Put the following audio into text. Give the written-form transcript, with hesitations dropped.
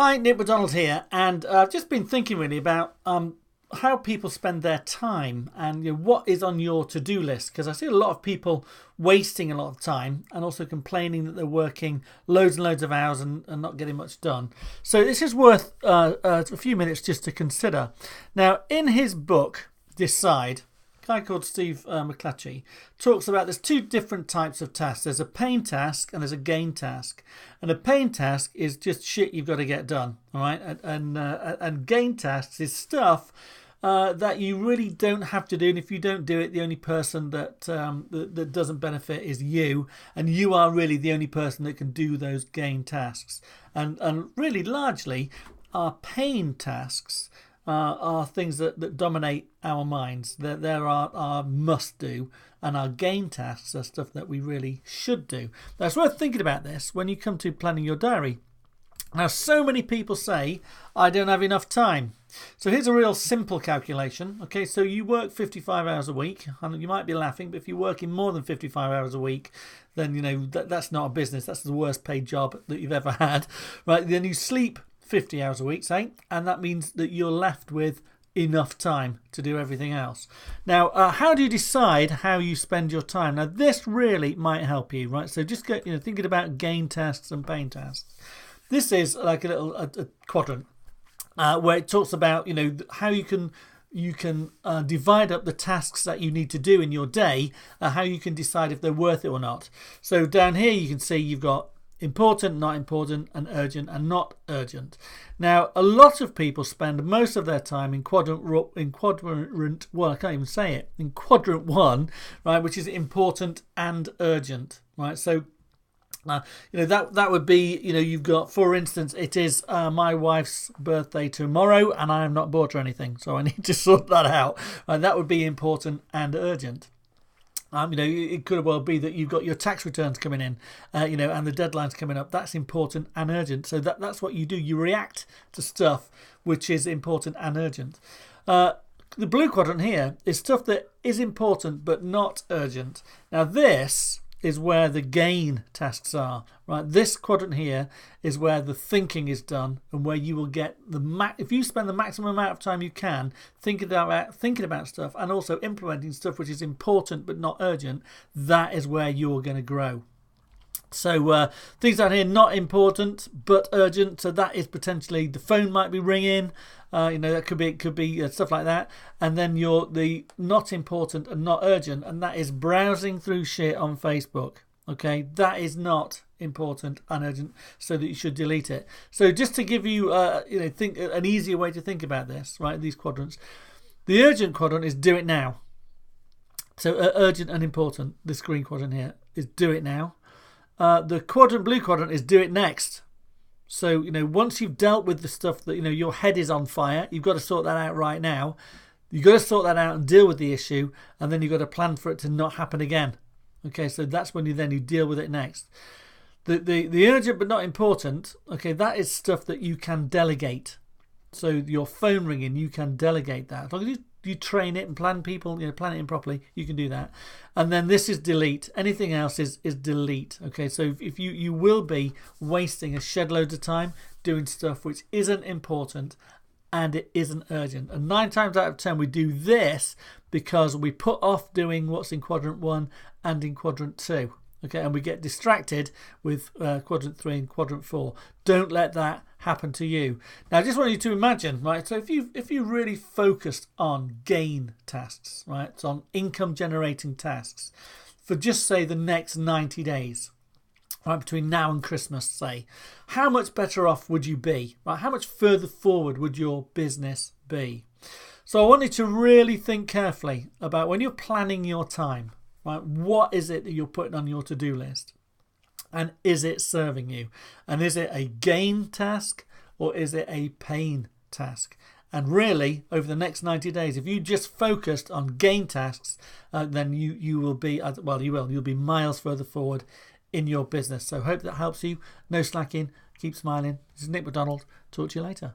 Hi, Nick McDonald here, and I've just been thinking really about how people spend their time and what is on your to-do list, because I see a lot of people wasting a lot of time and also complaining that they're working loads and loads of hours and not getting much done. So this is worth a few minutes just to consider. Now, in his book, Decide, a guy called Steve McClatchy talks about there's two different types of tasks. There's a pain task and there's a gain task. And a pain task is just shit you've got to get done, all right? And gain tasks is stuff that you really don't have to do, and if you don't do it, the only person that doesn't benefit is you, and you are really the only person that can do those gain tasks. And really, largely, our pain tasks are things that dominate our minds. There are our must do, and our gain tasks are stuff that we really should do. Now, it's worth thinking about this when you come to planning your diary. Now, so many people say, I don't have enough time. So here's a real simple calculation. Okay, so you work 55 hours a week, and you might be laughing, but if you're working more than 55 hours a week, then that's not a business. That's the worst paid job that you've ever had, right? Then you sleep 50 hours a week, say, and that means that you're left with enough time to do everything else. Now, how do you decide how you spend your time? Now, this really might help you, right? So just go, thinking about gain tasks and pain tasks. This is like a quadrant where it talks about how you can divide up the tasks that you need to do in your day, how you can decide if they're worth it or not. So down here you can see you've got important, not important, and urgent and not urgent. Now, a lot of people spend most of their time in quadrant well, I can't even say it, in quadrant one, right, which is important and urgent, right? So that would be, you've got, for instance, it is my wife's birthday tomorrow and I have not bought her anything, so I need to sort that out. That would be important and urgent. It could well be that you've got your tax returns coming in, and the deadline's coming up. That's important and urgent. So that's what you do. You react to stuff which is important and urgent. The blue quadrant here is stuff that is important but not urgent. Now, this is where the gain tasks are, right? This quadrant here is where the thinking is done and where you will get if you spend the maximum amount of time you can thinking about stuff and also implementing stuff which is important but not urgent, that is where you're going to grow. So things down here, not important but urgent. So that is potentially the phone might be ringing. That could be stuff like that. And then you're the not important and not urgent, and that is browsing through shit on Facebook. Okay, that is not important and urgent, so that you should delete it. So just to give you think an easier way to think about this, right? These quadrants. The urgent quadrant is do it now. So urgent and important. This green quadrant here is do it now. The blue quadrant is do it next. So, once you've dealt with the stuff that, your head is on fire, you've got to sort that out right now. You've got to sort that out and deal with the issue, and then you've got to plan for it to not happen again. Okay, so that's when you deal with it next. The urgent but not important, okay, that is stuff that you can delegate. So your phone ringing, you can delegate that. As long as you train it and plan it in properly, you can do that. And then this is delete. Anything else is delete. Okay, so if you will be wasting a shed load of time doing stuff which isn't important and it isn't urgent. And 9 times out of 10 we do this because we put off doing what's in quadrant 1 and in quadrant 2. Okay, and we get distracted with quadrant 3 and quadrant 4. Don't let that happen to you. Now, I just want you to imagine, right? So if you really focused on gain tasks, right? So on income generating tasks for just say the next 90 days, right, between now and Christmas, say, how much better off would you be? Right? How much further forward would your business be? So I want you to really think carefully about when you're planning your time. Right, what is it that you're putting on your to-do list? And is it serving you? And is it a gain task or is it a pain task? And really, over the next 90 days, if you just focused on gain tasks, then you will be, you'll be miles further forward in your business. So hope that helps you. No slacking. Keep smiling. This is Nick McDonald. Talk to you later.